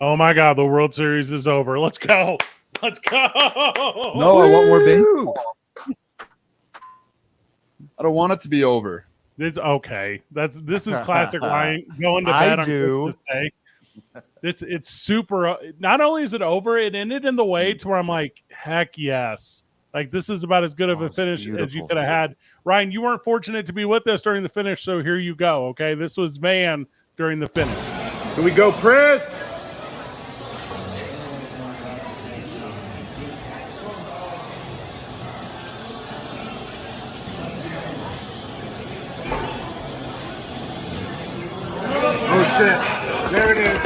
Oh my God, the World Series is over. Let's go. Let's go. No, I want more baseball. I don't want it to be over. It's okay. This is classic Ryan going to I bed on do. Christmas Day. It's super. Not only is it over, it ended in the way to where I'm like, heck yes. Like this is about as good of a it's finish as you beautiful. could have had. Ryan, you weren't fortunate to be with us during the finish, so here you go. Okay, this was Van during the finish. Here we go, Prez. Oh shit! There it is.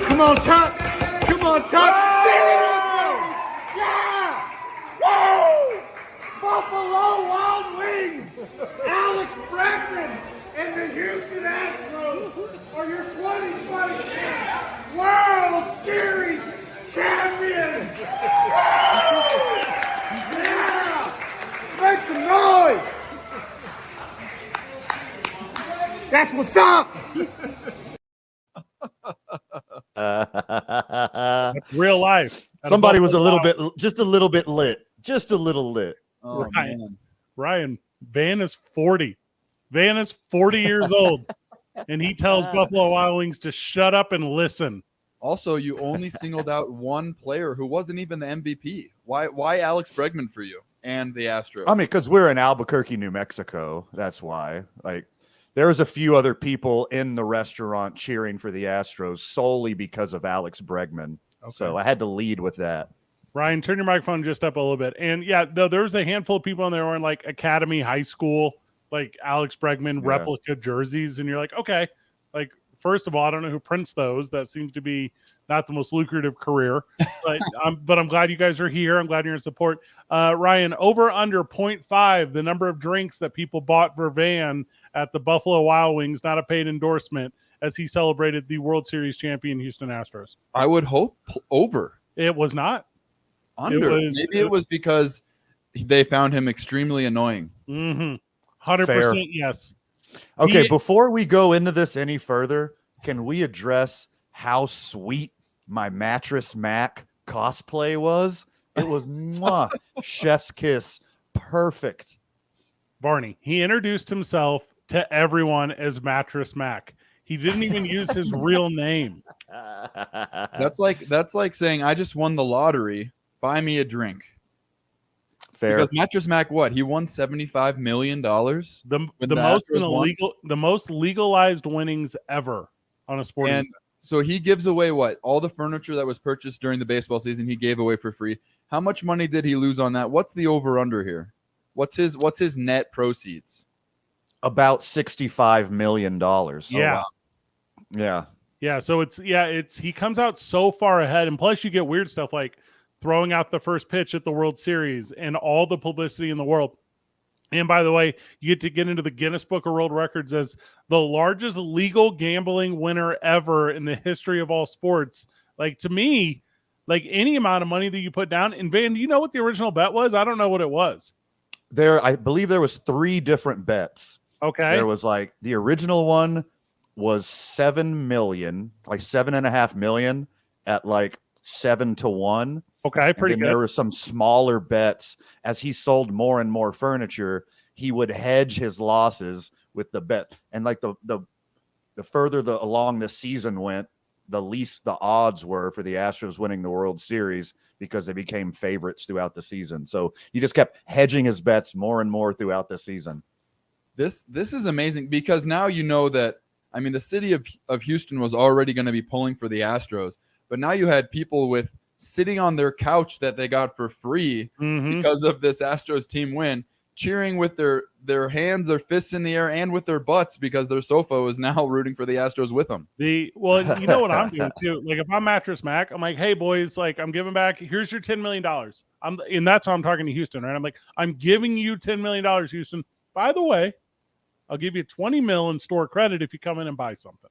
Come on, Tuck. Come on, Tuck. Yeah! Woo! Buffalo Wild Wings. Alex Bregman and the Houston Astros are your 2022 World Series champions. Yeah! Make some noise. That's what's up. That's real life. Somebody was just a little bit lit. Just a little lit. Oh, Right. man. Ryan, Van is 40. Van is 40 years old, and he tells Buffalo Wild Wings to shut up and listen. Also, you only singled out one player who wasn't even the MVP. Why Alex Bregman for you and the Astros? I mean, because we're in Albuquerque, New Mexico. That's why. Like, there was a few other people in the restaurant cheering for the Astros solely because of Alex Bregman. Okay. So I had to lead with that. Ryan, turn your microphone just up a little bit. And yeah, there was a handful of people in there wearing like Academy High School, like Alex Bregman Yeah. replica jerseys. And you're like, okay, like, first of all, I don't know who prints those. That seems to be not the most lucrative career. But I'm glad you guys are here. I'm glad you're in support. Ryan, over under 0.5, the number of drinks that people bought for Van at the Buffalo Wild Wings, not a paid endorsement, as he celebrated the World Series champion Houston Astros. I would hope over. It was not. Under. Maybe it was because they found him extremely annoying. 100% Fair. yes. Okay, before we go into this any further, can we address how sweet my Mattress Mac cosplay was? It was mwah, chef's kiss. Perfect. Barney, he introduced himself to everyone as Mattress Mac. He didn't even use his real name. That's like saying I just won the lottery. Buy me a drink. Fair. Because Mattress Mac, what? He won $75 million. The most legalized winnings ever on a sporting. And so he gives away what? All the furniture that was purchased during the baseball season, he gave away for free. How much money did he lose on that? What's the over/under here? What's his net proceeds? About $65 million. Yeah. Oh, wow. Yeah. Yeah, so it's he comes out so far ahead, and plus you get weird stuff like throwing out the first pitch at the World Series and all the publicity in the world. And by the way, you get into the Guinness Book of World Records as the largest legal gambling winner ever in the history of all sports. Like, to me, like any amount of money that you put down. And Van, do you know what the original bet was? I don't know what it was. I believe there was 3 different bets. Okay. There was like the original one was 7 million, like 7.5 million at like 7-1. Okay, pretty and good. There were some smaller bets as he sold more and more furniture. He would hedge his losses with the bet, and like the further along the season went, the least the odds were for the Astros winning the World Series because they became favorites throughout the season. So he just kept hedging his bets more and more throughout the season. This is amazing because now you know that, I mean, the city of Houston was already going to be pulling for the Astros, but now you had people with sitting on their couch that they got for free because of this Astros team win, cheering with their hands, their fists in the air, and with their butts because their sofa is now rooting for the Astros with them. Well, you know what I'm doing too. Like if I'm Mattress Mac, I'm like, hey boys, like I'm giving back. Here's your $10 million. And that's how I'm talking to Houston, right? I'm like, I'm giving you $10 million, Houston. By the way, I'll give you 20 mil in store credit if you come in and buy something.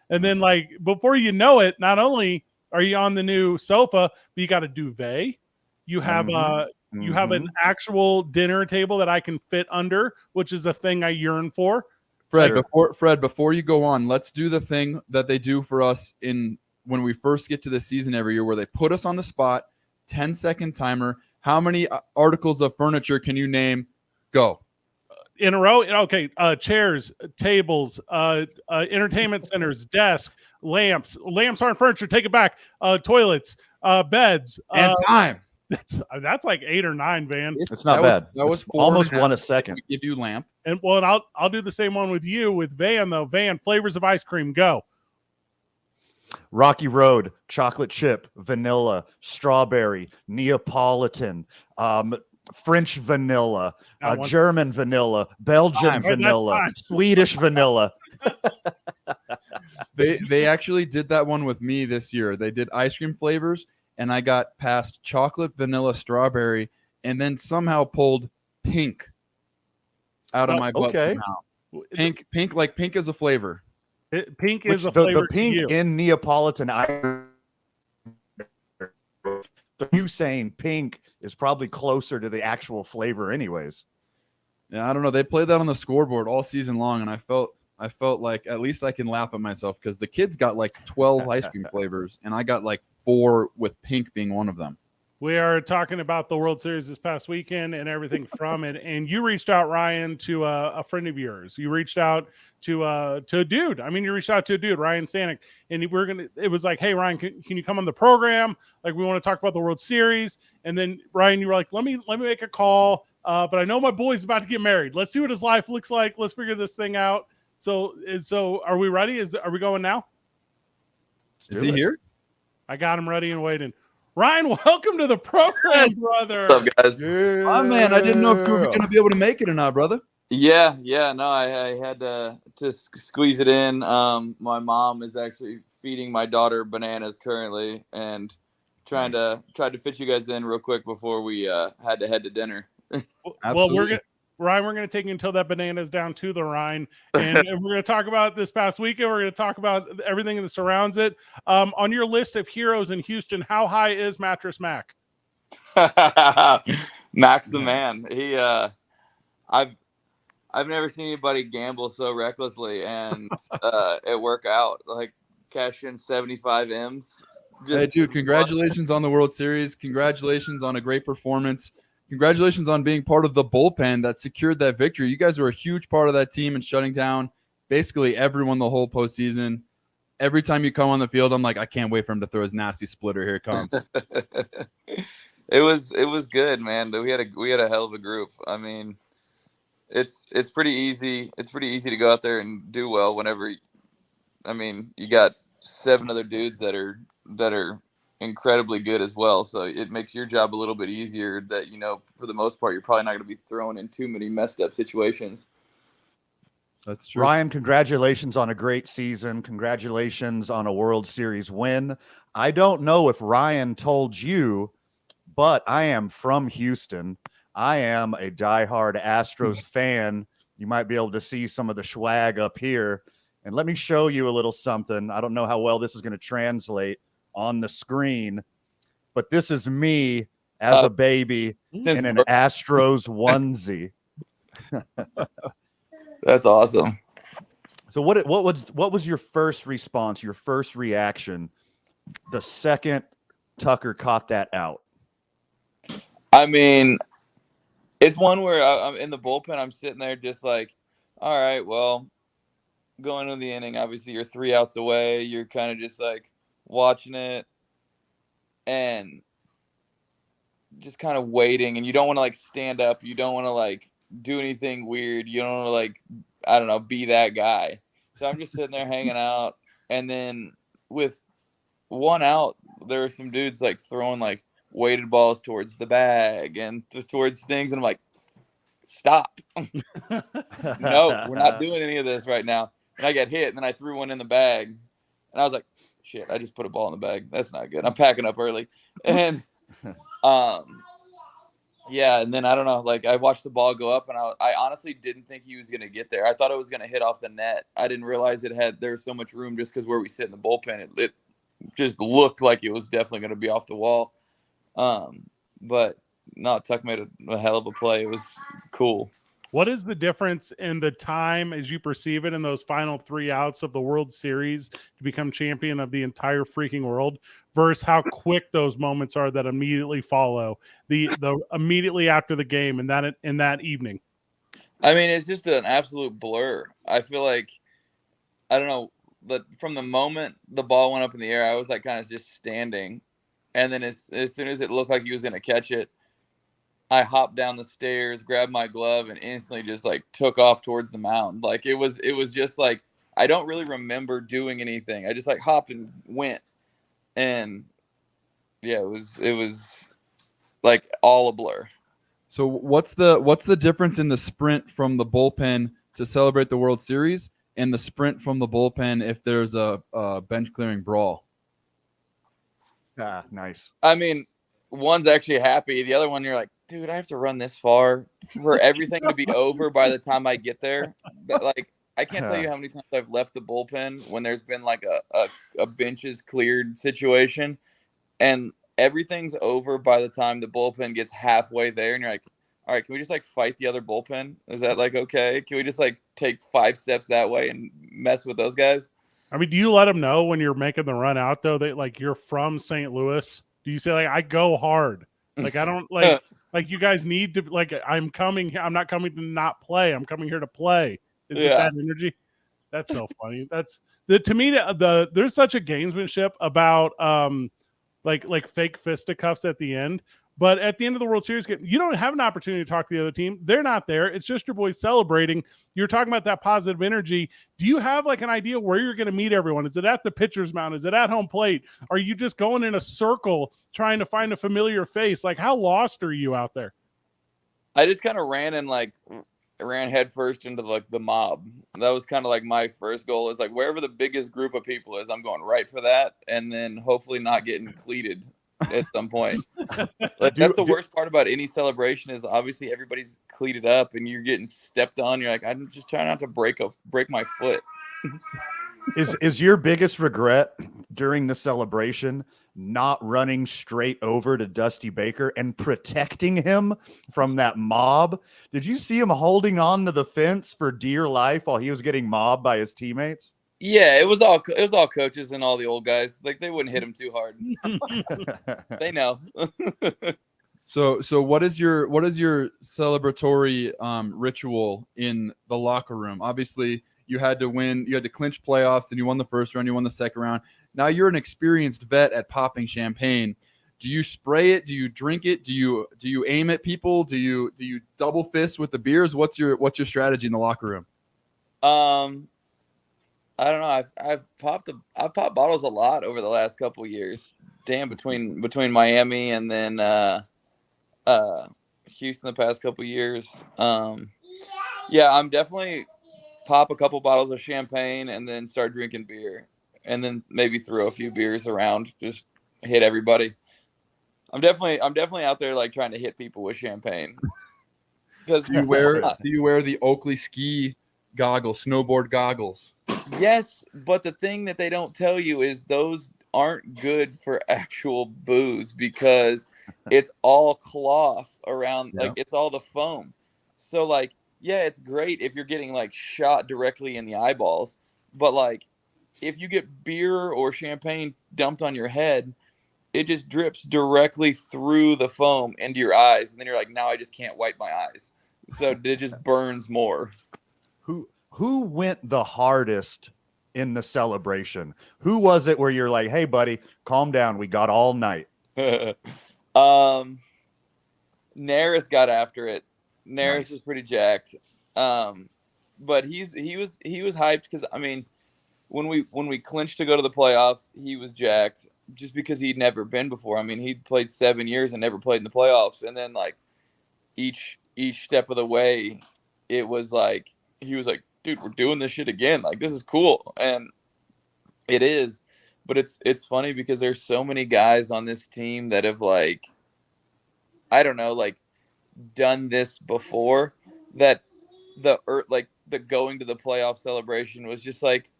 And then like before you know it, not only are you on the new sofa, but you got a duvet. You have you have an actual dinner table that I can fit under, which is a thing I yearn for. Fred, before you go on, let's do the thing that they do for us in when we first get to the season every year where they put us on the spot, 10-second timer. How many articles of furniture can you name? Go. In a row. Okay. Chairs, tables, entertainment centers, desk, lamps. Lamps aren't furniture. Take it back. Toilets, beds. And time. That's like 8 or 9, Van. It's not bad. That was It's 4 almost and a half. 1 a second. We give you lamp. And I'll do the same one with you with Van though. Van, flavors of ice cream. Go. Rocky Road, chocolate chip, vanilla, strawberry, Neapolitan, French vanilla, That one. German vanilla, Belgian Time. That's vanilla, time. Swedish vanilla. They actually did that one with me this year. They did ice cream flavors, and I got past chocolate, vanilla, strawberry, and then somehow pulled pink out of my butt okay. somehow. Pink is a flavor. Pink Which is a the flavor pink to you. in Neapolitan. So you saying pink is probably closer to the actual flavor, anyways. Yeah, I don't know. They played that on the scoreboard all season long, and I felt like at least I can laugh at myself because the kids got like 12 ice cream flavors, and I got like 4 with pink being one of them. We are talking about the World Series this past weekend and everything from it. And you reached out, Ryan, to a friend of yours. You reached out to a dude. I mean, you reached out to a dude, Ryan Stanek, and it was like, hey, Ryan, can you come on the program? Like, we want to talk about the World Series. And then Ryan, you were like, let me make a call. But I know my boy's about to get married. Let's see what his life looks like. Let's figure this thing out. So are we ready? Are we going now? Is he here? I got him ready and waiting. Ryan, welcome to the program, brother. What's up, guys? Oh man, I didn't know if you were going to be able to make it or not, brother. Yeah, no, I had to squeeze it in. My mom is actually feeding my daughter bananas currently, and tried to fit you guys in real quick before we had to head to dinner. Well, we're gonna take you until that banana's down to the Rhine, and we're gonna talk about this past weekend. We're gonna talk about everything that surrounds it. On your list of heroes in Houston, how high is Mattress Mac? Mac's the man. He, I've never seen anybody gamble so recklessly and it work out. Like cash in 75 M's. Hey, dude, congratulations on the World Series. Congratulations on a great performance. Congratulations on being part of the bullpen that secured that victory. You guys were a huge part of that team and shutting down basically everyone the whole postseason. Every time you come on the field, I'm like, I can't wait for him to throw his nasty splitter. Here it comes. It was good, man. We had a hell of a group. I mean, it's pretty easy. It's pretty easy to go out there and do well whenever. I mean, you got 7 other dudes that are incredibly good as well. So it makes your job a little bit easier that, for the most part, you're probably not going to be thrown in too many messed up situations. That's true. Ryan, congratulations on a great season. Congratulations on a World Series win. I don't know if Ryan told you, but I am from Houston. I am a diehard Astros fan. You might be able to see some of the swag up here. And let me show you a little something. I don't know how well this is going to translate on the screen, but this is me as a baby in an Astros onesie. That's awesome. So what was your first response, your first reaction the second Tucker caught that out? I mean, it's one where I'm in the bullpen. I'm sitting there just like, all right, well, going into the inning, obviously you're 3 outs away. You're kind of just like watching it and just kind of waiting. And you don't want to like stand up. You don't want to like do anything weird. You don't want to like, I don't know, be that guy. So I'm just sitting there hanging out. And then with 1 out, there were some dudes like throwing like weighted balls towards the bag and towards things. And I'm like, stop. No, we're not doing any of this right now. And I got hit, and then I threw one in the bag. And I was like, shit, I just put a ball in the bag. That's not good. I'm packing up early. And yeah, and then I don't know, like I watched the ball go up, and I honestly didn't think he was going to get there. I thought it was going to hit off the net. I didn't realize there was so much room just because where we sit in the bullpen. It just looked like it was definitely going to be off the wall. But no, Tuck made a hell of a play. It was cool. What is the difference in the time as you perceive it in those final 3 outs of the World Series to become champion of the entire freaking world versus how quick those moments are that immediately follow the immediately after the game and that in that evening? I mean, it's just an absolute blur. I feel like, I don't know, but from the moment the ball went up in the air, I was like kind of just standing. And then as soon as it looked like he was going to catch it, I hopped down the stairs, grabbed my glove, and instantly just like took off towards the mound. Like it was just like, I don't really remember doing anything. I just like hopped and went. And yeah, it was like all a blur. So what's the difference in the sprint from the bullpen to celebrate the World Series and the sprint from the bullpen if there's a bench clearing brawl? Ah, nice. I mean, one's actually happy. The other one, you're like, dude, I have to run this far for everything to be over by the time I get there. But like, I can't tell you how many times I've left the bullpen when there's been like a benches cleared situation, and everything's over by the time the bullpen gets halfway there, and you're like, all right, can we just like fight the other bullpen? Is that like okay? Can we just like take 5 steps that way and mess with those guys? I mean, do you let them know when you're making the run out though that like you're from St. Louis? Do you say like I go hard? Like I don't like you guys need to like I'm coming. I'm not coming to not play. I'm coming here to play. Is it that energy? That's so funny. That's to me there's such a gamesmanship about like fake fisticuffs at the end. But at the end of the World Series, you don't have an opportunity to talk to the other team. They're not there. It's just your boys celebrating. You're talking about that positive energy. Do you have like an idea where you're going to meet everyone? Is it at the pitcher's mound? Is it at home plate? Are you just going in a circle trying to find a familiar face? Like how lost are you out there? I just kind of ran headfirst into like the mob. That was kind of like my first goal is like wherever the biggest group of people is, I'm going right for that. And then hopefully not getting cleated at some point. Like that's the worst part about any celebration is obviously everybody's cleated up and you're getting stepped on. You're like, I'm just trying not to break my foot. Is your biggest regret during the celebration not running straight over to Dusty Baker and protecting him from that mob? Did you see him holding on to the fence for dear life while he was getting mobbed by his teammates? Yeah, it was all coaches and all the old guys. Like they wouldn't hit him too hard. They know. So what is your celebratory ritual in the locker room? Obviously, you had to win. You had to clinch playoffs, and you won the first round. You won the second round. Now you're an experienced vet at popping champagne. Do you spray it? Do you drink it? Do you aim at people? Do you double fist with the beers? What's your strategy in the locker room? I don't know. I've popped bottles a lot over the last couple of years. Damn, between Miami and then Houston the past couple of years. Yeah, I'm definitely pop a couple bottles of champagne and then start drinking beer, and then maybe throw a few beers around, just hit everybody. I'm definitely out there like trying to hit people with champagne. Because do you wear the Oakley ski goggles, snowboard goggles? Yes, but the thing that they don't tell you is those aren't good for actual booze because it's all cloth around, like it's all the foam. So like, yeah, it's great if you're getting like shot directly in the eyeballs, but like if you get beer or champagne dumped on your head, it just drips directly through the foam into your eyes, and then you're like, now I just can't wipe my eyes. So it just burns more. Who went the hardest in the celebration? Who was it where you're like, hey, buddy, calm down. We got all night. Neris got after it. Neris was pretty jacked. But he was hyped because, I mean, when we clinched to go to the playoffs, he was jacked just because he'd never been before. I mean, he'd played 7 years and never played in the playoffs. And then, like, each step of the way, it was like, he was like, dude, we're doing this shit again. Like, this is cool. And it is. But it's funny because there's so many guys on this team that have, like, I don't know, like, done this before, that the going to the playoff celebration was just like,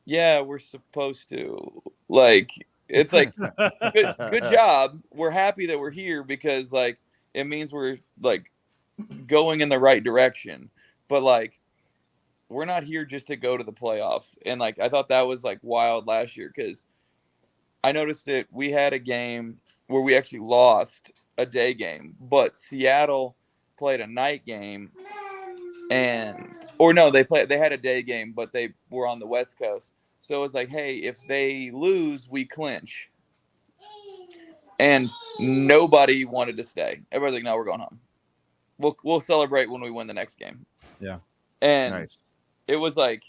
yeah, we're supposed to. Like, it's like, good job. We're happy that we're here because, like, it means we're, like, going in the right direction. but like we're not here just to go to the playoffs. And like I thought that was like wild last year because I noticed that we had a game where we actually lost a day game, but Seattle played a night game, they had a day game, but they were on the West Coast. So it was like, hey, if they lose, we clinch. And nobody wanted to stay. Everybody's like, no, we're going home. We'll celebrate when we win the next game. Yeah. And Nice. it was like,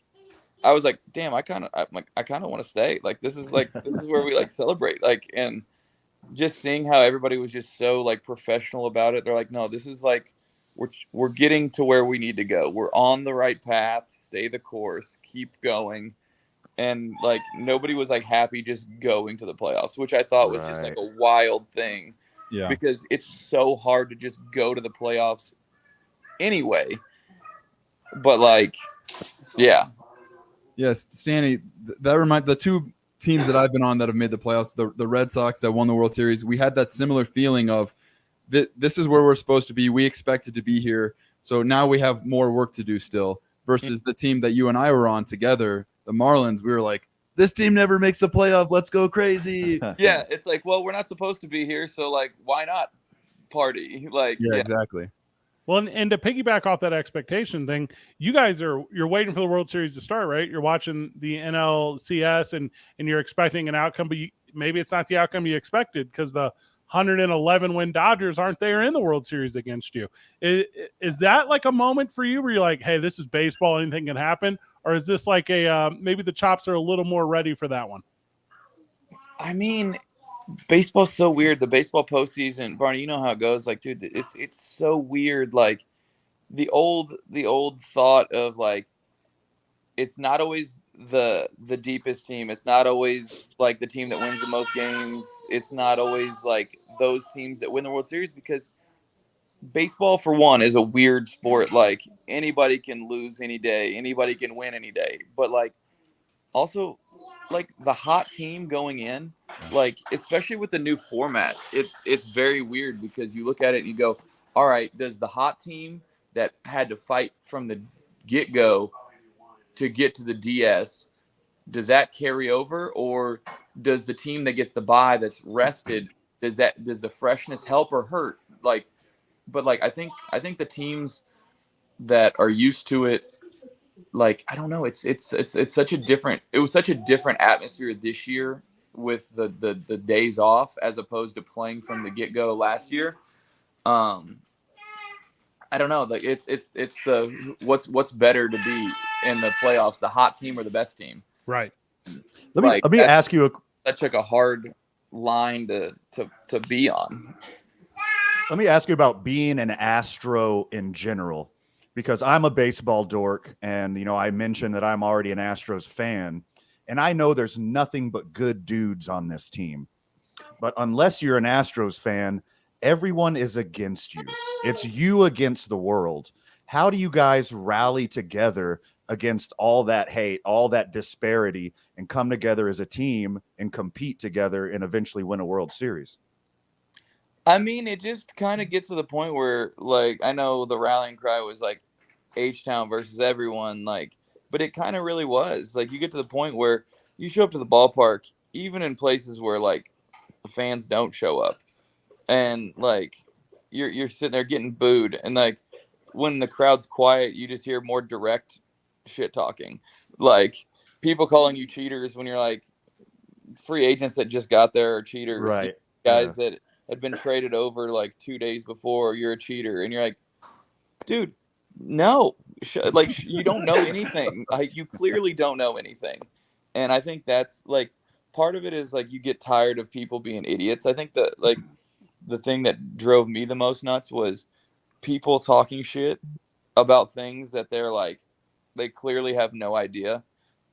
I was like, damn, I kind of want to stay. Like, this is where we like celebrate. Like, and just seeing how everybody was just so like professional about it. They're like, no, this is like, we're getting to where we need to go. We're on the right path. Stay the course. Keep going. And like nobody was like happy just going to the playoffs, which I thought was just like a wild thing. Yeah. Because it's so hard to just go to the playoffs anyway. But like, yeah. Yes, Stanley, the two teams that I've been on that have made the playoffs, the Red Sox that won the World Series, we had that similar feeling of this is where we're supposed to be. We expected to be here. So now we have more work to do still versus the team that you and I were on together, the Marlins. We were like, this team never makes the playoff. Let's go crazy. Yeah, it's like, well, we're not supposed to be here, so like, why not party? Like, Yeah, exactly. Well, and to piggyback off that expectation thing, you're waiting for the World Series to start, right? You're watching the NLCS and you're expecting an outcome, but maybe it's not the outcome you expected because the 111 win Dodgers aren't there in the World Series against you. Is that like a moment for you where you're like, hey, this is baseball, anything can happen? Or is this like maybe the chops are a little more ready for that one? I mean, baseball's so weird. The baseball postseason, Barney, you know how it goes. Like, dude, it's so weird. Like the old thought of like, it's not always the deepest team. It's not always like the team that wins the most games. It's not always like those teams that win the World Series because baseball, for one, is a weird sport. Like anybody can lose any day, anybody can win any day. But like also like the hot team going in, like especially with the new format, it's very weird because you look at it and you go, all right, does the hot team that had to fight from the get-go to get to the DS, does that carry over, or does the team that gets the bye that's rested, does the freshness help or hurt? Like, but like I think the teams that are used to it, like I don't know, it's such a different atmosphere this year with the days off as opposed to playing from the get-go last year. I don't know, like it's the what's better to be in the playoffs, the hot team or the best team? Right. Let me ask you that's like a hard line to be on. Let me ask you about being an Astro in general, because I'm a baseball dork, and I mentioned that I'm already an Astros fan, and I know there's nothing but good dudes on this team. But unless you're an Astros fan, everyone is against you. It's you against the world. How do you guys rally together against all that hate, all that disparity, and come together as a team and compete together and eventually win a World Series? I mean, it just kind of gets to the point where, like, I know the rallying cry was like H-Town versus everyone, like, but it kind of really was. Like, you get to the point where you show up to the ballpark, even in places where, like, the fans don't show up. And, like, you're sitting there getting booed. And, like, when the crowd's quiet, you just hear more direct shit talking. Like, people calling you cheaters when you're, like, free agents that just got there are cheaters. Right. Guys that had been traded over like 2 days before, you're a cheater. And you're like, dude, no, you don't know anything. Like, you clearly don't know anything. And I think that's like, part of it is like, you get tired of people being idiots. I think that like the thing that drove me the most nuts was people talking shit about things that they're like, they clearly have no idea.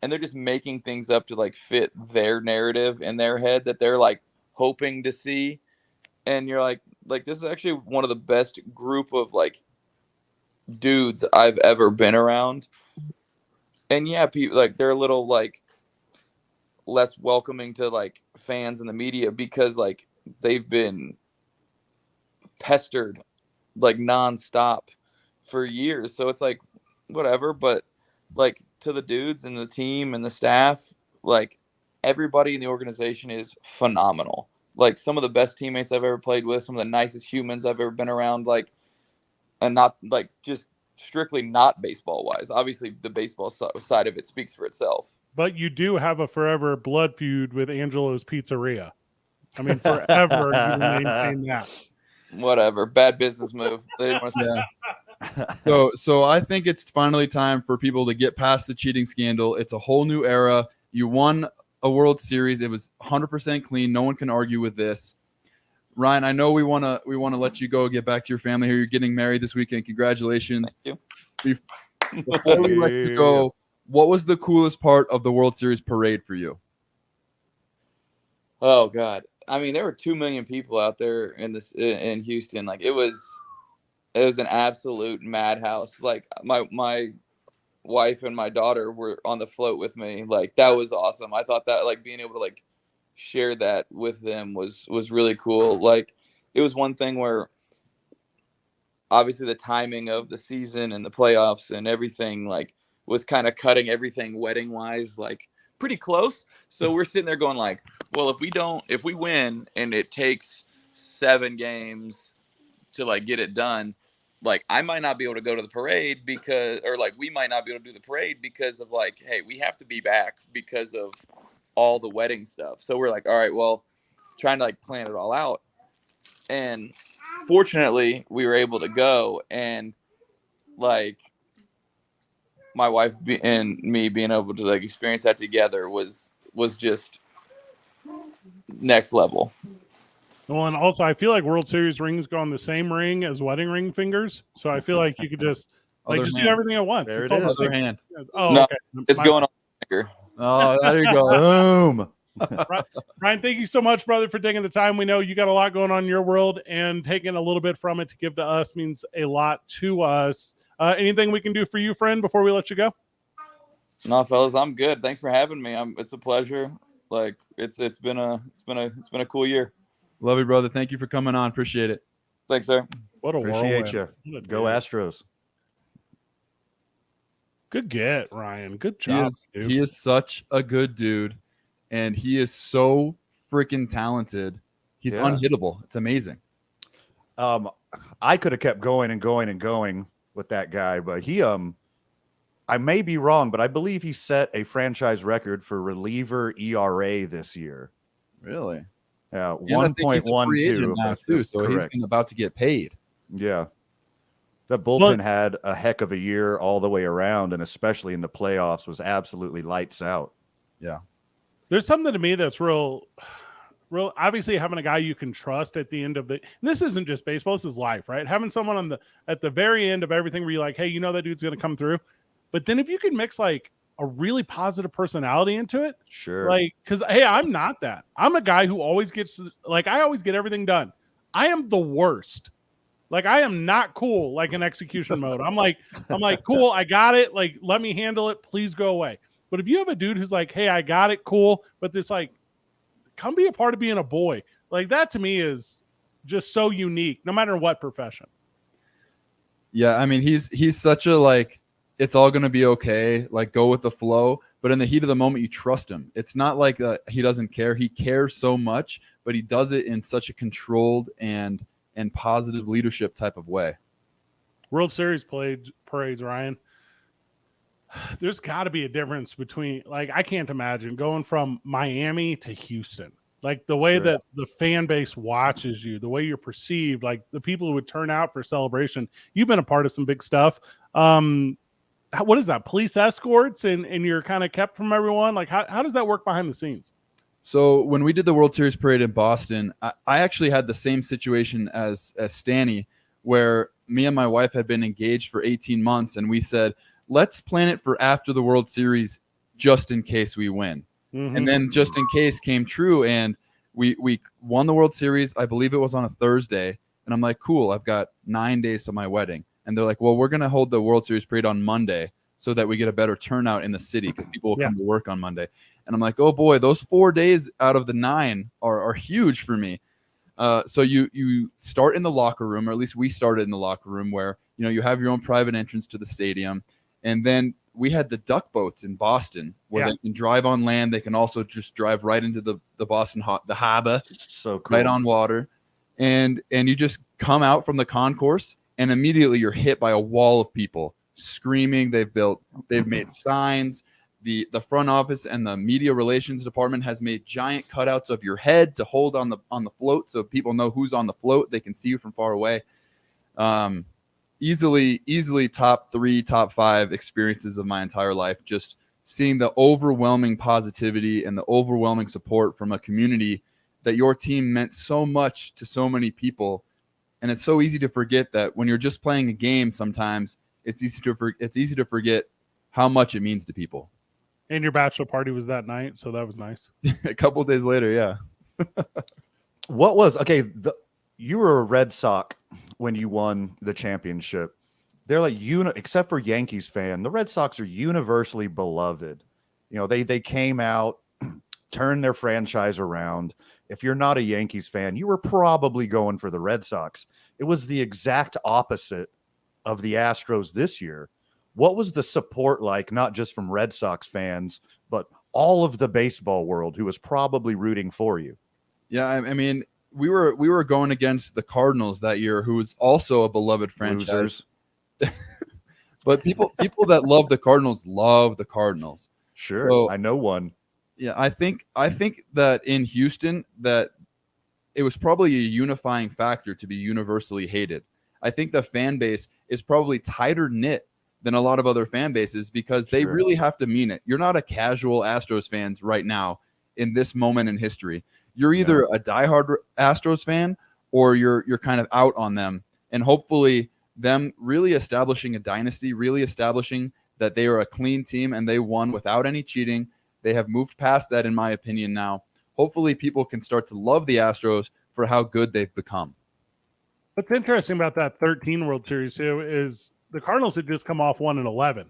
And they're just making things up to like fit their narrative in their head that they're like hoping to see. And you're like this is actually one of the best group of like dudes I've ever been around. And yeah, people like they're a little like less welcoming to like fans and the media because like they've been pestered like nonstop for years. So it's like whatever. But like to the dudes and the team and the staff, like everybody in the organization is phenomenal. Like some of the best teammates I've ever played with, some of the nicest humans I've ever been around. Like, and not like just strictly not baseball wise. Obviously, the baseball side of it speaks for itself. But you do have a forever blood feud with Angelo's Pizzeria. I mean, forever you maintain that. Whatever, bad business move. They didn't want to So I think it's finally time for people to get past the cheating scandal. It's a whole new era. You won a World Series. It was 100% clean. No one can argue with this. Ryan, I know we want to let you go, get back to your family here. You're getting married this weekend. Congratulations. Thank you. Before we let you go, what was the coolest part of the World Series parade for you? Oh God. I mean, there were 2 million people out there in Houston. Like it was an absolute madhouse. Like my wife and my daughter were on the float with me. Like that was awesome. I thought that like being able to like share that with them was really cool. Like it was one thing where obviously the timing of the season and the playoffs and everything like was kind of cutting everything wedding wise like pretty close. So we're sitting there going like, well, if we win and it takes 7 games to like get it done, like I might not be able to go to the parade we might not be able to do the parade because of like, hey, we have to be back because of all the wedding stuff. So we're like, all right, well, trying to like plan it all out. And fortunately we were able to go, and like my wife and me being able to like experience that together was just next level. Well, and also I feel like World Series rings go on the same ring as wedding ring fingers. So I feel like you could just like do everything at once. There It's it almost is. like, Hand. oh, No, okay. It's going on the finger. Oh, there you go. Boom. Ryan, thank you so much, brother, for taking the time. We know you got a lot going on in your world, and taking a little bit from it to give to us means a lot to us. Anything we can do for you, friend, before we let you go? No, fellas, I'm good. Thanks for having me. It's a pleasure. Like it's been a cool year. Love you, brother. Thank you for coming on. Appreciate it. Thanks, sir. What a Appreciate whirlwind. you. What a Go dude. Astros. Good get, Ryan. Good job, dude. He is such a good dude, and he is so freaking talented. He's Yeah. unhittable. It's amazing. I could have kept going and going and going with that guy, but he I may be wrong, but I believe he set a franchise record for reliever ERA this year. Really? Yeah, And I think he's a free agent 1.12 now too, so he's about to get paid. Yeah. The bullpen had a heck of a year all the way around, and especially in the playoffs was absolutely lights out. Yeah. There's something to me that's real obviously having a guy you can trust at the end of and this isn't just baseball, this is life, right? Having someone at the very end of everything where you're like, hey, you know that dude's gonna come through. But then if you can mix like a really positive personality into it, Sure. like, because hey, I'm not that. I'm a guy who always gets like I always get everything done. I am the worst. Like I am not cool like in execution mode. I'm like, cool, I got it. Like, let me handle it. Please go away. But if you have a dude who's like, hey, I got it, cool, but this like, come be a part of being a boy. Like that to me is just so unique, no matter what profession. Yeah, I mean, he's such a like, it's all gonna be okay. Like, go with the flow. But in the heat of the moment, you trust him. It's not like he doesn't care. He cares so much, but he does it in such a controlled and positive leadership type of way. World Series parades, Ryan. There's got to be a difference between, like, I can't imagine going from Miami to Houston. Like the way that the fan base watches you, the way you're perceived, like the people who would turn out for celebration. You've been a part of some big stuff. What is that? Police escorts and you're kind of kept from everyone. Like how does that work behind the scenes? So when we did the World Series parade in Boston, I actually had the same situation as Stanny, where me and my wife had been engaged for 18 months, and we said, let's plan it for after the World Series just in case we win. Mm-hmm. And then just in case came true, and we won the World Series. I believe it was on a Thursday, and I'm like, cool, I've got 9 days to my wedding. And they're like, well, we're going to hold the World Series parade on Monday so that we get a better turnout in the city because people will come to work on Monday. And I'm like, oh boy, those 4 days out of the 9 are huge for me. So you start in the locker room, or at least we started in the locker room, where you have your own private entrance to the stadium, And then we had the duck boats in Boston where Yeah. they can drive on land. They can also just drive right into the Boston the harbor, So cool. right on water. And you just come out from the concourse and immediately you're hit by a wall of people screaming. They've made signs. The front office and the media relations department has made giant cutouts of your head to hold on the float so people know who's on the float. They can see you from far away. Easily top 3, top 5 experiences of my entire life. Just seeing the overwhelming positivity and the overwhelming support from a community that your team meant so much to so many people. And it's so easy to forget that when you're just playing a game, sometimes it's easy to forget how much it means to people. And your bachelor party was that night, so that was nice. A couple of days later, yeah. What was you were a Red Sox when you won the championship. They're like except for Yankees fan, the Red Sox are universally beloved. You know, they came out, turned their franchise around. If you're not a Yankees fan, you were probably going for the Red Sox. It was the exact opposite of the Astros this year. What was the support like, not just from Red Sox fans, but all of the baseball world who was probably rooting for you? Yeah, I mean, we were going against the Cardinals that year, who was also a beloved franchise. Losers. But people that love the Cardinals. Sure, So, I know one. Yeah, I think that in Houston that it was probably a unifying factor to be universally hated. I think the fan base is probably tighter knit than a lot of other fan bases because they Sure. really have to mean it. You're not a casual Astros fans right now in this moment in history. You're either a diehard Astros fan or you're kind of out on them. And hopefully them really establishing a dynasty, really establishing that they are a clean team and they won without any cheating. They have moved past that, in my opinion, now. Hopefully people can start to love the Astros for how good they've become. What's interesting about that 13 World Series too is the Cardinals had just come off 1-11.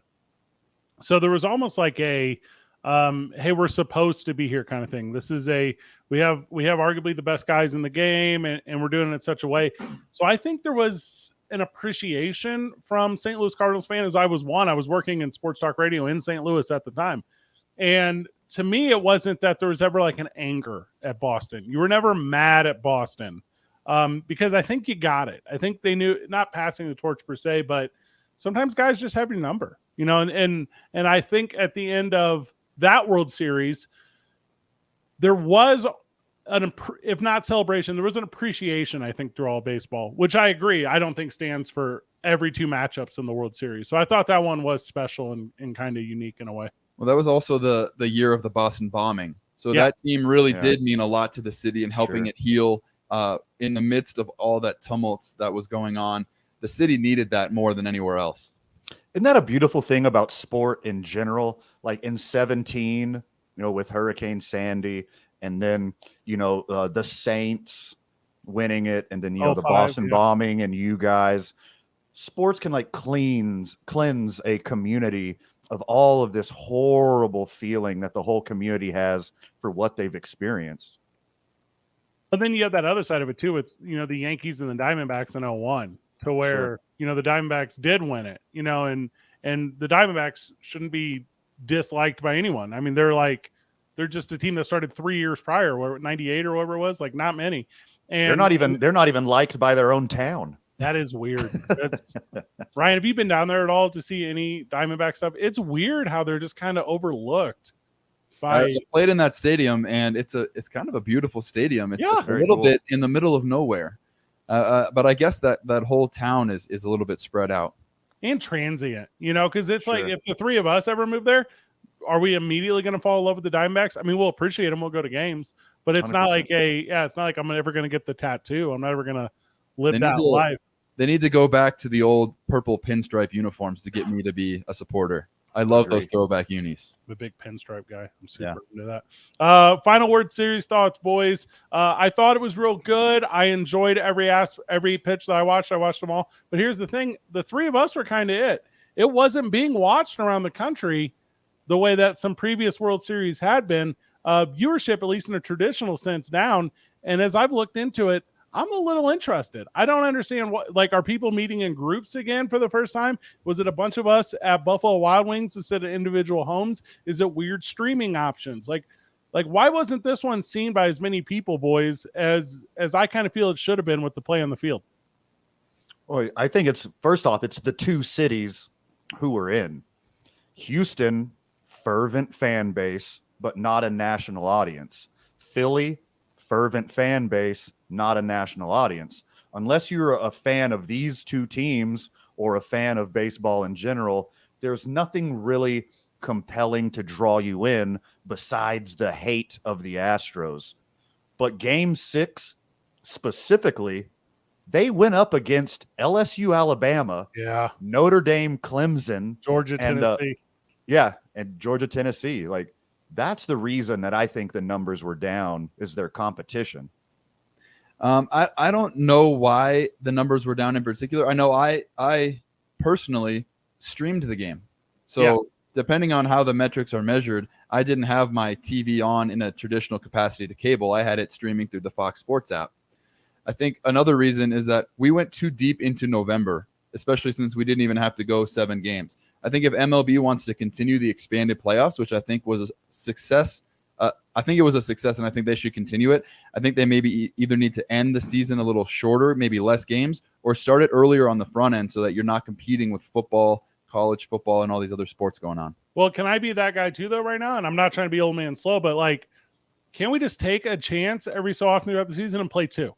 So there was almost like a hey, we're supposed to be here kind of thing. This is we have arguably the best guys in the game and we're doing it in such a way. So I think there was an appreciation from St. Louis Cardinals fan as I was working in sports talk radio in St. Louis at the time. And to me, it wasn't that there was ever like an anger at Boston. You were never mad at Boston because I think you got it. I think they knew, not passing the torch per se, but sometimes guys just have your number, you know, and I think at the end of that World Series, there was if not celebration, there was an appreciation, I think, through all baseball, which I agree. I don't think stands for every 2 matchups in the World Series. So I thought that one was special and kind of unique in a way. Well, that was also the year of the Boston bombing. So Yeah. that team really did mean a lot to the city and helping Sure. it heal in the midst of all that tumult that was going on. The city needed that more than anywhere else. Isn't that a beautiful thing about sport in general? Like in 17, you know, with Hurricane Sandy, and then, you know, the Saints winning it, and then, you know, the 05, Boston yeah. bombing and you guys. Sports can like cleanse a community of all of this horrible feeling that the whole community has for what they've experienced. But then you have that other side of it too, with, you know, the Yankees and the Diamondbacks in 01, to where, Sure. you know, the Diamondbacks did win it, you know, and the Diamondbacks shouldn't be disliked by anyone. I mean, they're just a team that started 3 years prior, where 98 or whatever it was, like not many. And They're not even liked by their own town. that is weird. Ryan, have you been down there at all to see any Diamondback stuff? It's weird how they're just kind of overlooked. I played in that stadium, and it's kind of a beautiful stadium. It's a very little cool. bit in the middle of nowhere, but I guess that whole town is a little bit spread out. And transient, you know, because it's like Sure. if the three of us ever move there, are we immediately going to fall in love with the Diamondbacks? I mean, we'll appreciate them. We'll go to games, but it's not 100%. like it's not like I'm ever going to get the tattoo. I'm never going to live They that need to- life. They need to go back to the old purple pinstripe uniforms to get me to be a supporter. I love those Agreed. throwback unis. I'm a big pinstripe guy. I'm super Yeah. into that. Final word series thoughts, boys. I thought it was real good. I enjoyed every pitch that I watched. I watched them all. But here's the thing: the three of us were kind of it. It wasn't being watched around the country the way that some previous World Series had been. Viewership, at least in a traditional sense, down. And as I've looked into it, I'm a little interested. I don't understand what, like, are people meeting in groups again for the first time? Was it a bunch of us at Buffalo Wild Wings instead of individual homes? Is it weird streaming options? Like why wasn't this one seen by as many people, boys, as I kind of feel it should have been with the play on the field? Well, I think it's first off, it's the two cities who were in. Houston, fervent fan base, but not a national audience. Philly, fervent fan base, not a national audience. Unless you're a fan of these two teams or a fan of baseball in general, there's nothing really compelling to draw you in besides the hate of the Astros. But Game 6 specifically, they went up against LSU, Alabama, Yeah, Notre Dame, Clemson, Georgia, Tennessee. and Georgia, Tennessee. Like, that's the reason that I think the numbers were down, is their competition. I don't know why the numbers were down in particular. I know I personally streamed the game. So depending on how the metrics are measured, I didn't have my TV on in a traditional capacity to cable. I had it streaming through the Fox Sports app. I think another reason is that we went too deep into November, especially since we didn't even have to go 7 games. I think if MLB wants to continue the expanded playoffs, which I think was a success, I think it was a success, and I think they should continue it. I think they maybe either need to end the season a little shorter, maybe less games, or start it earlier on the front end so that you're not competing with football, college football, and all these other sports going on. Well, can I be that guy too, though, right now? And I'm not trying to be old man slow, but like, can we just take a chance every so often throughout the season and play 2?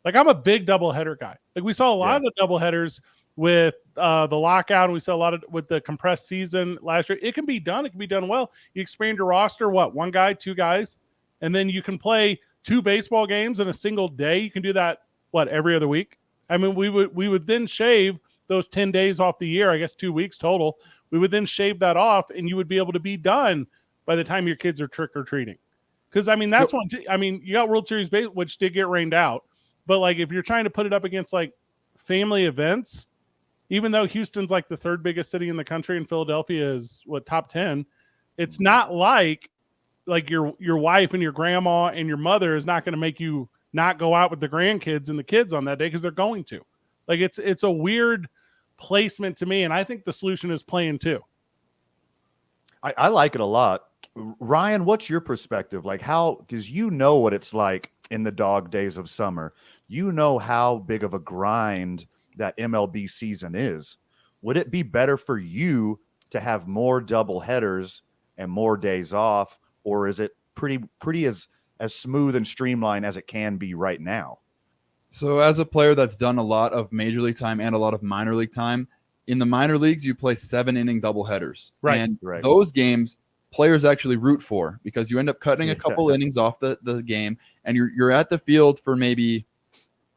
Like, I'm a big doubleheader guy. Like, we saw a lot of the doubleheaders with the lockout. We saw a lot of with the compressed season last year. It can be done. It can be done well. You expand your roster, 1 guy, 2 guys, and then you can play 2 baseball games in a single day. You can do that, every other week? I mean, we would then shave those 10 days off the year, I guess 2 weeks total. We would then shave that off, and you would be able to be done by the time your kids are trick-or-treating. Because, I mean, that's one. I mean, you got World Series Baseball, which did get rained out. But, like, if you're trying to put it up against, like, family events, even though Houston's, like, the 3rd biggest city in the country and Philadelphia is, top 10, it's not like your wife and your grandma and your mother is not going to make you not go out with the grandkids and the kids on that day because they're going to. Like, it's a weird placement to me, and I think the solution is playing 2. I like it a lot. Ryan, what's your perspective? Like, how, because you know what it's like in the dog days of summer. You know how big of a grind that MLB season is. Would it be better for you to have more double headers and more days off, or is it pretty as smooth and streamlined as it can be right now? So as a player that's done a lot of major league time and a lot of minor league time, in the minor leagues, you play 7-inning doubleheaders. Right. And those games players actually root for, because you end up cutting a couple innings off the game, and you're at the field for maybe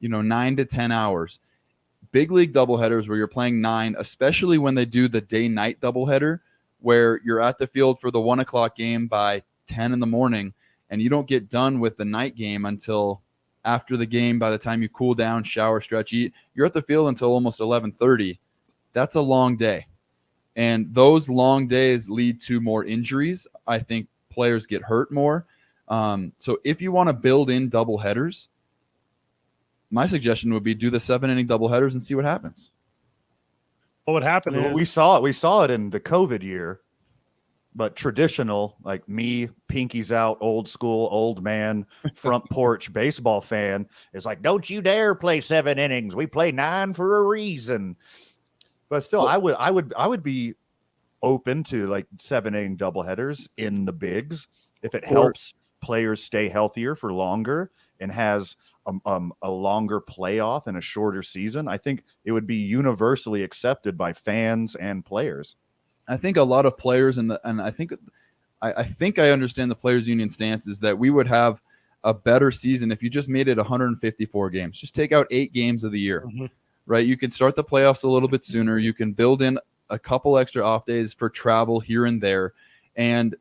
9 to 10 hours. Big league doubleheaders where you're playing 9, especially when they do the day-night doubleheader, where you're at the field for the 1 o'clock game by 10 in the morning, and you don't get done with the night game until after the game. By the time you cool down, shower, stretch, eat, you're at the field until almost 11:30. That's a long day. And those long days lead to more injuries. I think players get hurt more. So if you want to build in double headers, my suggestion would be do the 7-inning double headers and see what happens. What would happen is We saw it in the COVID year, but traditional, like me, pinkies out, old school, old man, front porch baseball fan is like, don't you dare play 7 innings. We play 9 for a reason. But still, I would be open to like 7-inning doubleheaders in the bigs if it helps players stay healthier for longer and has a longer playoff and a shorter season. I think it would be universally accepted by fans and players. I think a lot of players and I think I understand the players' union stance is that we would have a better season if you just made it 154 games. Just take out 8 games of the year. Mm-hmm. Right, you can start the playoffs a little bit sooner. You can build in a couple extra off days for travel here and there. And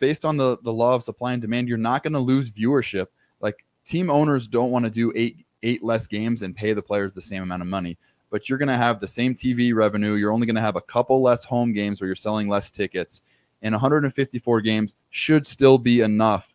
based on the law of supply and demand, you're not going to lose viewership. Like, team owners don't want to do eight less games and pay the players the same amount of money. But you're going to have the same TV revenue. You're only going to have a couple less home games where you're selling less tickets. And 154 games should still be enough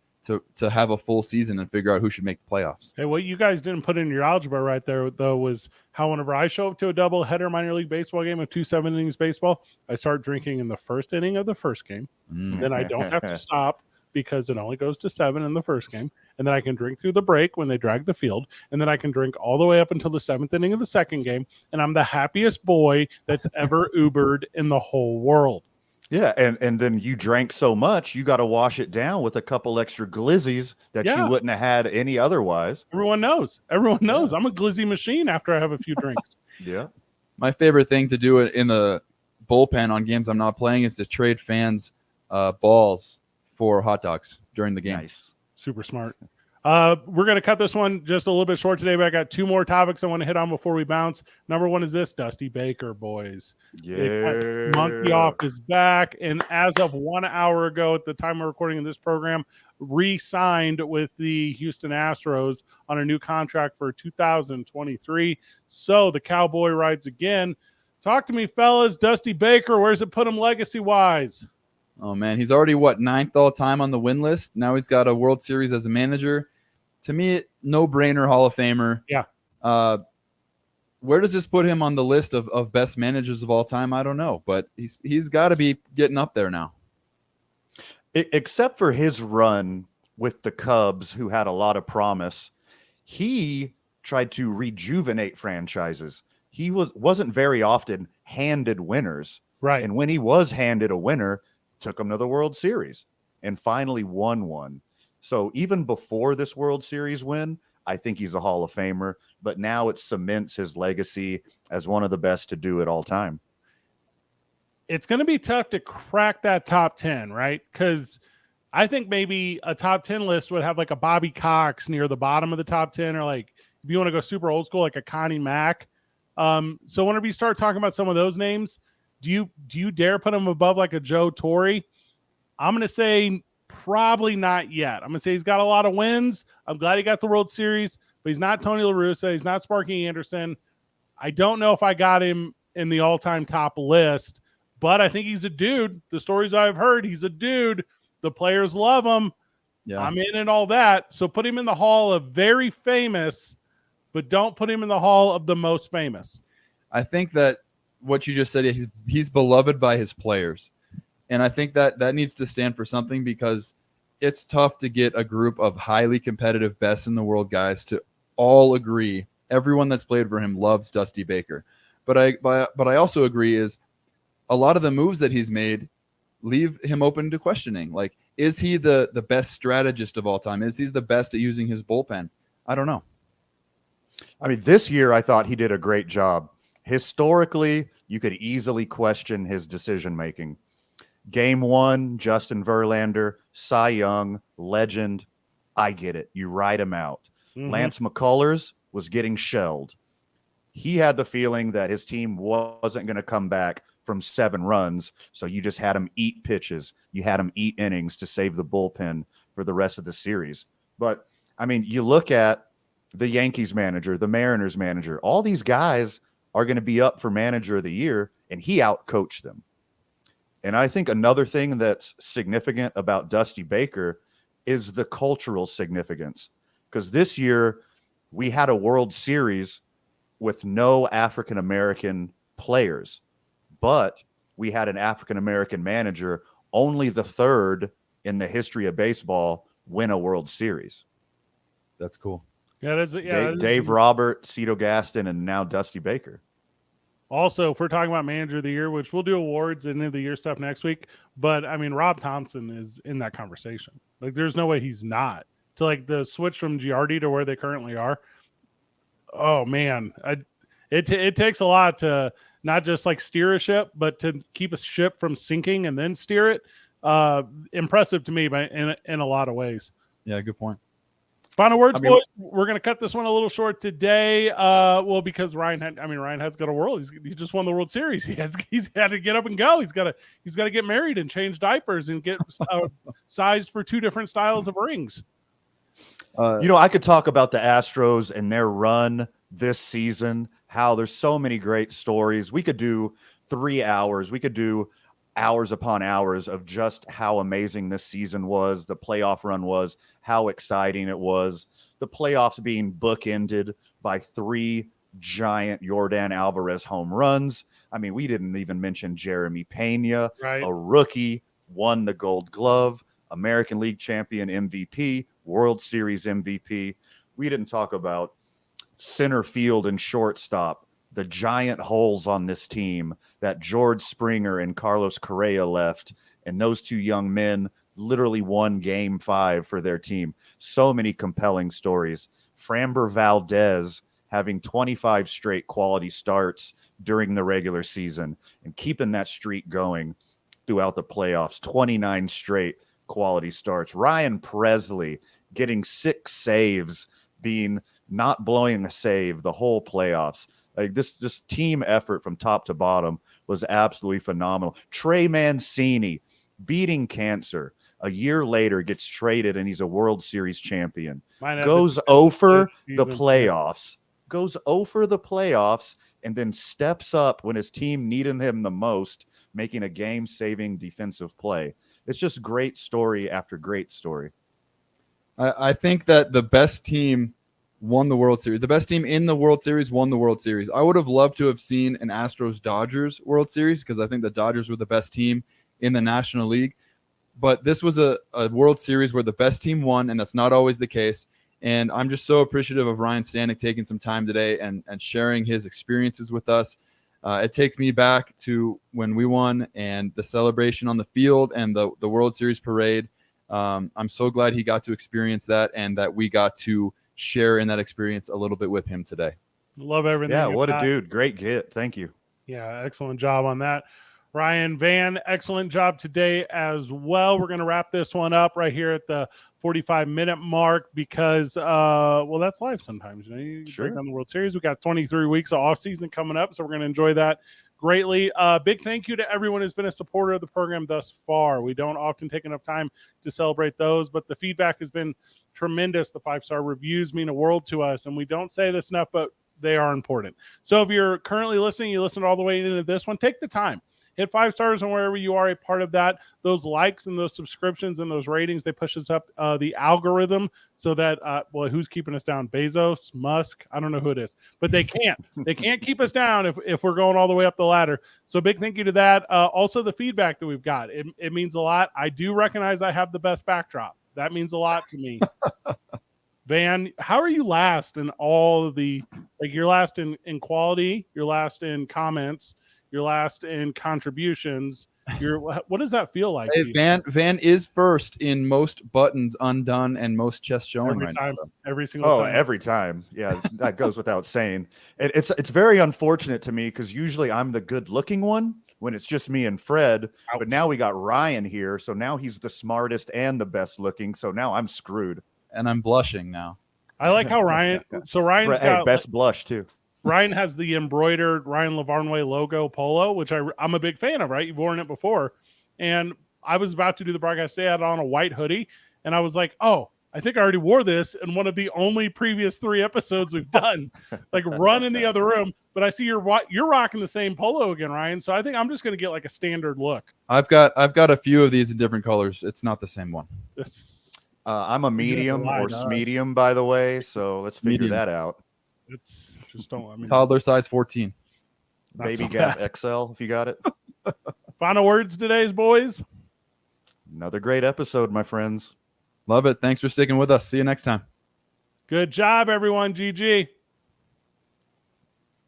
to have a full season and figure out who should make the playoffs. Hey, what you guys didn't put in your algebra right there, though, was how whenever I show up to a double header minor league baseball game of 2 7 innings baseball, I start drinking in the first inning of the first game. Then I don't have to stop because it only goes to 7 in the first game. And then I can drink through the break when they drag the field. And then I can drink all the way up until the 7th inning of the second game. And I'm the happiest boy that's ever Ubered in the whole world. Yeah, and then you drank so much, you got to wash it down with a couple extra glizzies that you wouldn't have had any otherwise. Everyone knows. Everyone knows. I'm a glizzy machine after I have a few drinks. Yeah. My favorite thing to do in the bullpen on games I'm not playing is to trade balls for hot dogs during the game. Nice. Super smart. We're going to cut this one just a little bit short today, but I got 2 more topics I want to hit on before we bounce. Number 1 is this: Dusty Baker, boys. Yeah. Monkey off is back, and as of 1 hour ago, at the time of recording of this program, re-signed with the Houston Astros on a new contract for 2023. So the Cowboy rides again. Talk to me, fellas. Dusty Baker, where's it put him legacy-wise? Oh, man. He's already, 9th all-time on the win list? Now he's got a World Series as a manager. To me, no-brainer Hall of Famer. Yeah. Where does this put him on the list of best managers of all time? I don't know. But he's got to be getting up there now. Except for his run with the Cubs, who had a lot of promise, he tried to rejuvenate franchises. He wasn't very often handed winners. Right. And when he was handed a winner, took him to the World Series and finally won one. So even before this World Series win, I think he's a Hall of Famer, but now it cements his legacy as one of the best to do it all time. It's going to be tough to crack that top 10, right? Because I think maybe a top 10 list would have like a Bobby Cox near the bottom of the top 10, or like if you want to go super old school, like a Connie Mack. So whenever you start talking about some of those names, do you dare put him above like a Joe Torre? I'm going to say probably not yet. I'm going to say he's got a lot of wins. I'm glad he got the World Series, but he's not Tony La Russa. He's not Sparky Anderson. I don't know if I got him in the all-time top list, but I think he's a dude. The stories I've heard, he's a dude. The players love him. Yeah. I'm in and all that. So put him in the hall of very famous, but don't put him in the hall of the most famous. I think that what you just said, he's beloved by his players. And I think that needs to stand for something, because it's tough to get a group of highly competitive best in the world guys to all agree. Everyone that's played for him loves Dusty Baker. But I also agree is a lot of the moves that he's made leave him open to questioning. Like, is he the best strategist of all time? Is he the best at using his bullpen? I don't know. I mean, this year I thought he did a great job. Historically, you could easily question his decision-making. Game 1, Justin Verlander, Cy Young, legend. I get it. You write him out. Mm-hmm. Lance McCullers was getting shelled. He had the feeling that his team wasn't going to come back from 7 runs, so you just had him eat pitches. You had him eat innings to save the bullpen for the rest of the series. But, I mean, you look at the Yankees manager, the Mariners manager, all these guys are going to be up for manager of the year, and he outcoached them. And I think another thing that's significant about Dusty Baker is the cultural significance, because this year we had a World Series with no African-American players, but we had an African-American manager, only the 3rd in the history of baseball, win a World Series. That's cool. Yeah, that's Dave Robert, Cito Gaston, and now Dusty Baker. Also, if we're talking about manager of the year, which we'll do awards and end of the year stuff next week, but I mean, Rob Thompson is in that conversation. Like, there's no way he's not. To like the switch from Giardi to where they currently are. Oh man, it takes a lot to not just like steer a ship, but to keep a ship from sinking and then steer it. Impressive to me, but in a lot of ways. Yeah, good point. Final words, boys. We're going to cut this one a little short today. Well, because Ryan has got a world. He just won the World Series. He's had to get up and go. He's got to get married and change diapers and get sized for 2 different styles of rings. I could talk about the Astros and their run this season, how there's so many great stories. We could do 3 hours. We could do hours upon hours of just how amazing this season was, the playoff run was, how exciting it was. The playoffs being bookended by 3 giant Yordan Alvarez home runs. I mean, we didn't even mention Jeremy Pena, Right. a rookie, won the Gold Glove, American League champion MVP, World Series MVP. We didn't talk about center field and shortstop, the giant holes on this team that George Springer and Carlos Correa left, and those 2 young men literally won Game 5 for their team. So many compelling stories. Framber Valdez having 25 straight quality starts during the regular season and keeping that streak going throughout the playoffs. 29 straight quality starts. Ryan Presley getting 6 saves, being not blowing a save the whole playoffs. Like this team effort from top to bottom was absolutely phenomenal. Trey Mancini beating cancer. A year later gets traded and he's a World Series champion. Goes over the playoffs. Goes over the playoffs and then steps up when his team needed him the most, making a game-saving defensive play. It's just great story after great story. I think that the best team won the World Series. The best team in the World Series won the World Series. I would have loved to have seen an Astros-Dodgers World Series because I think the Dodgers were the best team in the National League. But this was a World Series where the best team won, and that's not always the case. And I'm just so appreciative of Ryan Stanek taking some time today and sharing his experiences with us. It takes me back to when we won and the celebration on the field and the World Series parade. I'm so glad he got to experience that and that we got to share in that experience a little bit with him today. Love everything. Yeah, what a dude. Great get. Thank you. Yeah, excellent job on that. Ryan Van, excellent job today as well. We're going to wrap this one up right here at the 45-minute mark because, well, that's life sometimes. You know, you break down the World Series. We got 23 weeks of off season coming up, so we're going to enjoy that greatly. Big thank you to everyone who's been a supporter of the program thus far. We don't often take enough time to celebrate those, but the feedback has been tremendous. The 5-star reviews mean a world to us, and we don't say this enough, but they are important. So if you're currently listening, you listened all the way into this one, take the time. Hit 5 stars on wherever you are a part of that. Those likes and those subscriptions and those ratings, they push us up the algorithm so that, well, who's keeping us down? Bezos, Musk? I don't know who it is, but they can't. They can't keep us down if we're going all the way up the ladder. So big thank you to that. Also, the feedback that we've got. It means a lot. I do recognize I have the best backdrop. That means a lot to me. Van, how are you last in all of the, like you're last in quality, you're last in comments, you're last in contributions. What does that feel like? Hey, Van is first in most buttons undone and most chest showing every single time. Every time. Yeah, that goes without saying. It's very unfortunate to me because usually I'm the good looking one when it's just me and Fred. Ouch. But now we got Ryan here, so now he's the smartest and the best looking. So now I'm screwed. And I'm blushing now. I like how Ryan. So Ryan's got best blush too. Ryan has the embroidered Ryan Lavarnway logo polo, which I'm a big fan of, right? You've worn it before. And I was about to do the broadcast today. I had on a white hoodie. And I was like, oh, I think I already wore this in one of the only previous 3 episodes we've done. Like run in the other room. But I see you're rocking the same polo again, Ryan. So I think I'm just going to get like a standard look. I've got a few of these in different colors. It's not the same one. I'm a medium or medium, by the way. So let's figure that out. It's just don't. I mean, toddler size 14. Baby Gap XL, if you got it. Final words today's boys. Another great episode, my friends. Love it. Thanks for sticking with us. See you next time. Good job, everyone. GG.